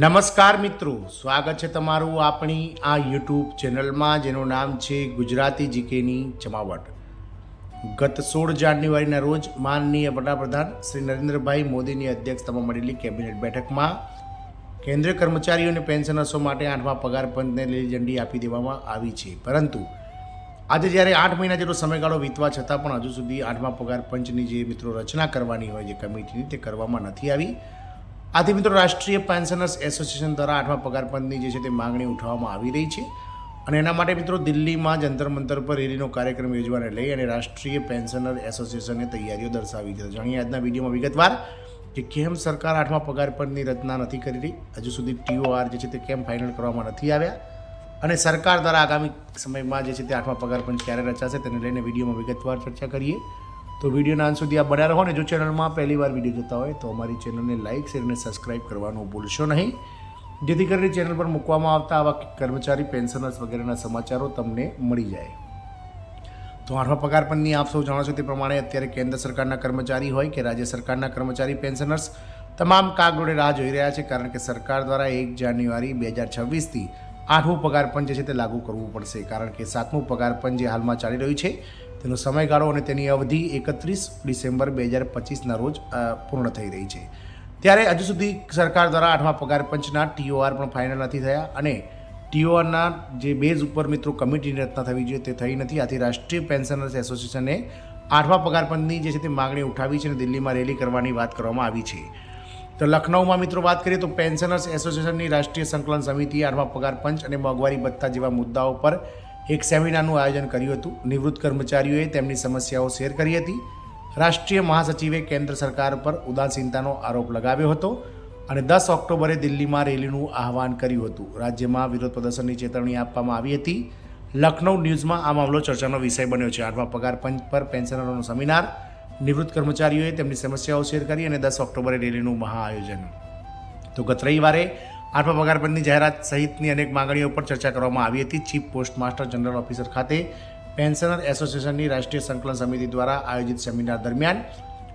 નમસ્કાર મિત્રો, સ્વાગત છે તમારું આપણી આ યુટ્યુબ ચેનલમાં જેનું નામ છે ગુજરાતી જીકેની જમાવટ। ગત 16 જાન્યુઆરીના રોજ માનનીય વડાપ્રધાન શ્રી નરેન્દ્રભાઈ મોદીની અધ્યક્ષતામાં મળેલી કેબિનેટ બેઠકમાં કેન્દ્રીય કર્મચારીઓ અને પેન્શનર્સો માટે 8મા પગાર પંચને લીલી ઝંડી આપી દેવામાં આવી છે। પરંતુ આજે જ્યારે 8 મહિના જેટલો સમયગાળો વીતવા છતાં પણ હજુ સુધી 8મા પગાર પંચની જે મિત્રો રચના કરવાની હોય જે કમિટીની તે કરવામાં નથી આવી। આથી મિત્રો રાષ્ટ્રીય પેન્શનર્સ એસોસિએશન દ્વારા 8મા પગાર પંચની જે છે તે માંગણી ઉઠાવવામાં આવી રહી છે અને એના માટે મિત્રો દિલ્હીમાં જંતર મંતર પર રેલીનો કાર્યક્રમ યોજવાને લઈ અને રાષ્ટ્રીય પેન્શનર એસોસિએશને તૈયારીઓ દર્શાવી છે। જાણીએ આજના વિડીયોમાં વિગતવાર કે કેમ સરકાર 8મા પગાર પંચની રચના નથી કરી રહી, હજુ સુધી TOR જે છે તે કેમ ફાઇનલ કરવામાં નથી આવ્યા અને સરકાર દ્વારા આગામી સમયમાં જે છે તે 8મા પગાર પંચ ક્યારે રચાશે તેને લઈને વિડીયોમાં વિગતવાર ચર્ચા કરીએ। તો વિડીયોના અંત સુધી આ બન્યા રહો ને જો ચેનલમાં પહેલી વાર વિડીયો જોતા હોય તો અમારી ચેનલને લાઇક શેર અને સબસ્ક્રાઇબ કરવાનું ભૂલશો નહીં, જેથી કરીને ચેનલ પર મૂકવામાં આવતા આવા કર્મચારી પેન્શનર્સ વગેરેના સમાચારો તમને મળી જાય। તો 8મા પગાર પંચની આપ સૌ જાણો છો તે પ્રમાણે અત્યારે કેન્દ્ર સરકારના કર્મચારી હોય કે રાજ્ય સરકારના કર્મચારી પેન્શનર્સ તમામ કાગડોળે રાહ જોઈ રહ્યા છે, કારણ કે સરકાર દ્વારા 1 જાન્યુઆરી 2026થી 8મું પગાર પંચ જે છે તે લાગુ કરવું પડશે, કારણ કે 7મું પગાર પંચ જે હાલમાં ચાલી રહ્યું છે તેનો સમયગાળો અને તેની અવધિ 31 ડિસેમ્બર 2025ના રોજ પૂર્ણ થઈ રહી છે। ત્યારે હજુ સુધી સરકાર દ્વારા 8મા પગાર પંચના TOR પણ ફાઇનલ નથી થયા અને TORના જે બેઝ ઉપર મિત્રો કમિટીની રચના થવી જોઈએ તે થઈ નથી। આથી રાષ્ટ્રીય પેન્શનર્સ એસોસિએશને 8મા પગાર પંચની જે છે તે માગણી ઉઠાવી છે અને દિલ્હીમાં રેલી કરવાની વાત કરવામાં આવી છે। તો લખનઉમાં મિત્રો વાત કરીએ તો પેન્શનર્સ એસોસિએશનની રાષ્ટ્રીય સંકલન સમિતિએ 8મા પગાર પંચ અને મોંઘવારી ભથ્થા જેવા મુદ્દાઓ પર એક સેમિનારનું આયોજન કર્યું હતું। નિવૃત્ત કર્મચારીઓએ તેમની સમસ્યાઓ શેર કરી હતી। રાષ્ટ્રીય મહાસચિવે કેન્દ્ર સરકાર પર ઉદાસીનતાનો આરોપ લગાવ્યો હતો અને 10 ઓક્ટોબરે દિલ્હીમાં રેલીનું આહવાન કર્યું હતું। રાજ્યમાં વિરોધ પ્રદર્શનની ચેતવણી આપવામાં આવી હતી। લખનઉ ન્યૂઝમાં આ મામલો ચર્ચાનો વિષય બન્યો છે। 8મા પગાર પંચ પર પેન્શનરોનો સેમિનાર, નિવૃત્ત કર્મચારીઓએ તેમની સમસ્યાઓ શેર કરી અને 10 ઓક્ટોબરે રેલીનું મહાઆયોજન। તો ગત રવિવારે 8મા પગાર પંચની જાહેરાત સહિતની અનેક માંગણીઓ પર ચર્ચા કરવામાં આવી હતી। Chief post master general officer ખાતે પેન્શનર એસોસિએશનની રાષ્ટ્રીય સંકલન સમિતિ દ્વારા આયોજિત સેમિનાર દરમિયાન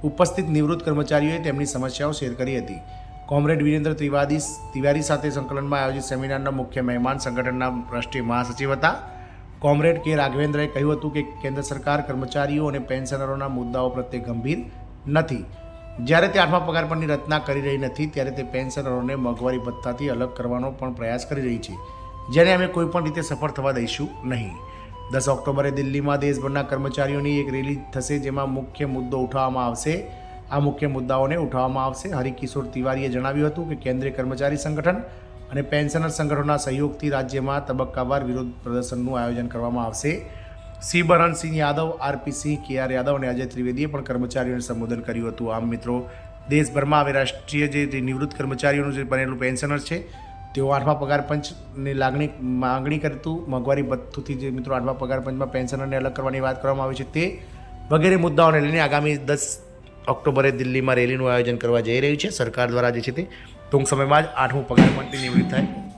ઉપસ્થિત નિવૃત્ત કર્મચારીઓએ તેમની સમસ્યાઓ શેર કરી હતી। કોમરેડ વિરેન્દ્ર તિવારી સાથે સંકલનમાં આયોજિત સેમિનારના મુખ્ય મહેમાન સંગઠનના રાષ્ટ્રીય મહાસચિવ હતા કોમરેડ કે રાઘવેન્દ્રએ કહ્યું હતું કે કેન્દ્ર સરકાર કર્મચારીઓ અને પેન્શનરોના મુદ્દાઓ પ્રત્યે ગંભીર નથી। જ્યારે તે 8મા પગાર પંચની રચના કરી રહી નથી ત્યારે તે પેન્શનરોને મોંઘવારી ભથ્થાથી અલગ કરવાનો પણ પ્રયાસ કરી રહી છે, જેને અમે કોઈપણ રીતે સફળ થવા દઈશું નહીં। 10 ઓક્ટોબરે દિલ્હીમાં દેશભરના કર્મચારીઓની એક રેલી થશે, જેમાં મુખ્ય મુદ્દો ઉઠાવવામાં આવશે। આ મુખ્ય મુદ્દાઓને ઉઠાવવામાં આવશે। હરિકિશોર તિવારીએ જણાવ્યું હતું કે કેન્દ્રીય કર્મચારી સંગઠન અને પેન્શનર સંગઠનોના સહયોગથી રાજ્યમાં તબક્કાવાર વિરોધ પ્રદર્શનનું આયોજન કરવામાં આવશે। સી બરહનસિંહ યાદવ, RP સિંહ, KR યાદવ અને અજય ત્રિવેદીએ પણ કર્મચારીઓને સંબોધન કર્યું હતું। આમ મિત્રો દેશભરમાં હવે રાષ્ટ્રીય જે નિવૃત્ત કર્મચારીઓનું જે બનેલું પેન્શનર છે તેઓ 8મા પગાર પંચની માંગણી કરતું મોંઘવારી ભથ્થુથી જે મિત્રો 8મા પગાર પંચમાં પેન્શનરને અલગ કરવાની વાત કરવામાં આવી છે તે વગેરે મુદ્દાઓને લઈને આગામી 10 ઓક્ટોબરે દિલ્હીમાં રેલીનું આયોજન કરવા જઈ રહ્યું છે। સરકાર દ્વારા જે છે તે ટૂંક સમયમાં જ 8મું પગાર પંચની નિવૃત્ત થાય